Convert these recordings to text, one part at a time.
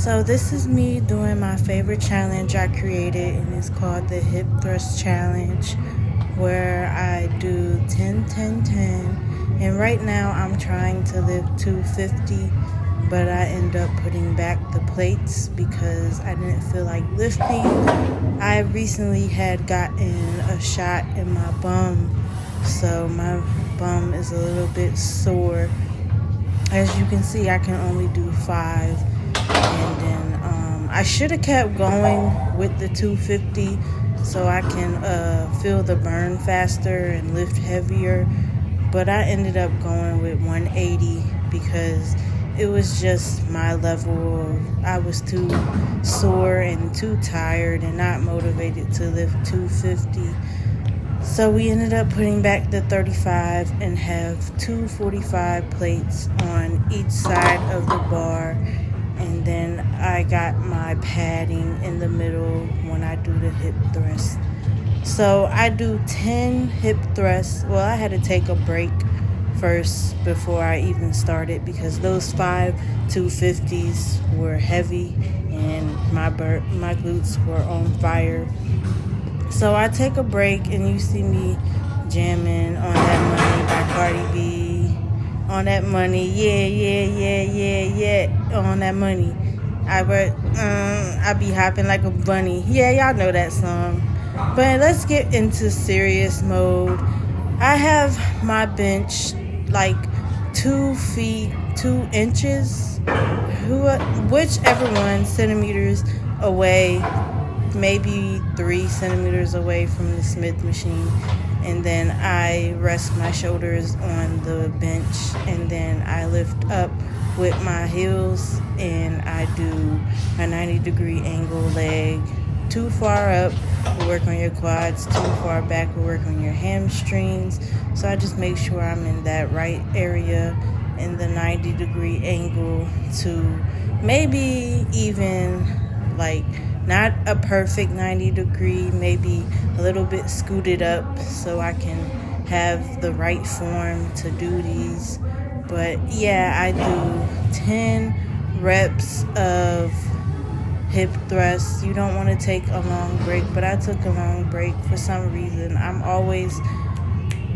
So this is me doing my favorite challenge I created, and it's called the hip thrust challenge, where I do 10 10 10. And right now I'm trying to lift 250, but I end up putting back the plates because I didn't feel like lifting. I recently had gotten a shot in my bum, so my bum is a little bit sore. As you can see, I can only do 5. And then I should have kept going with the 250 so I can feel the burn faster and lift heavier. But I ended up going with 180 because it was just my level. I was too sore and too tired and not motivated to lift 250. So we ended up putting back the 35 and have 245 plates on each side of the bar. And then I got my padding in the middle when I do the hip thrust. So I do 10 hip thrusts. Well, I had to take a break first before I even started because those 5 250s were heavy and my glutes were on fire. So I take a break and you see me jamming On That Money by Cardi B. On that money, yeah, on that money. I be hopping like a bunny. Yeah, y'all know that song. But let's get into serious mode. I have my bench like 2 feet 2 inches, whichever one, centimeters away, maybe 3 centimeters away from the Smith machine. And then I rest my shoulders on the bench, and then I lift up with my heels, and I do a 90-degree angle leg. Too far up will work on your quads, too far back will work on your hamstrings. So I just make sure I'm in that right area in the 90-degree angle to maybe even like not a perfect 90 degree, maybe a little bit scooted up so I can have the right form to do these. But yeah, I do 10 reps of hip thrusts. You don't want to take a long break, but I took a long break for some reason. I'm always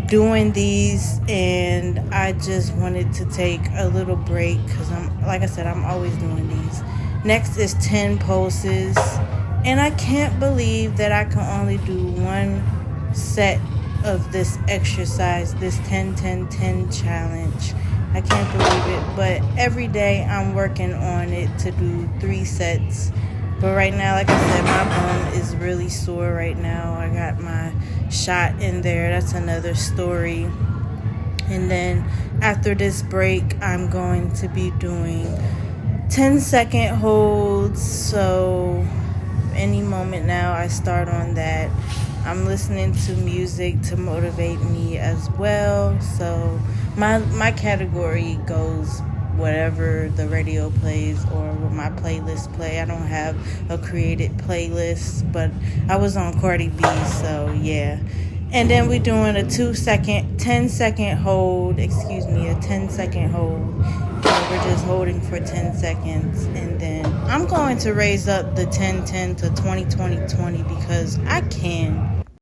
doing these and I just wanted to take a little break because I'm always doing these. Next is 10 pulses, and I can't believe that I can only do one set of this exercise, this 10-10-10 challenge. I can't believe it, but every day I'm working on it to do 3 sets. But right now, like I said, my bum is really sore right now. I got my shot in there. That's another story. And then after this break, I'm going to be doing 10-second holds, so any moment now I start on that. I'm listening to music to motivate me as well, so my category goes whatever the radio plays or what my playlist play. I don't have a created playlist, but I was on Cardi B, so yeah. And then we're doing a 10-second hold, a 10-second hold. We're just holding for 10 seconds. And then I'm going to raise up the 10-10 to 20-20-20 because I can.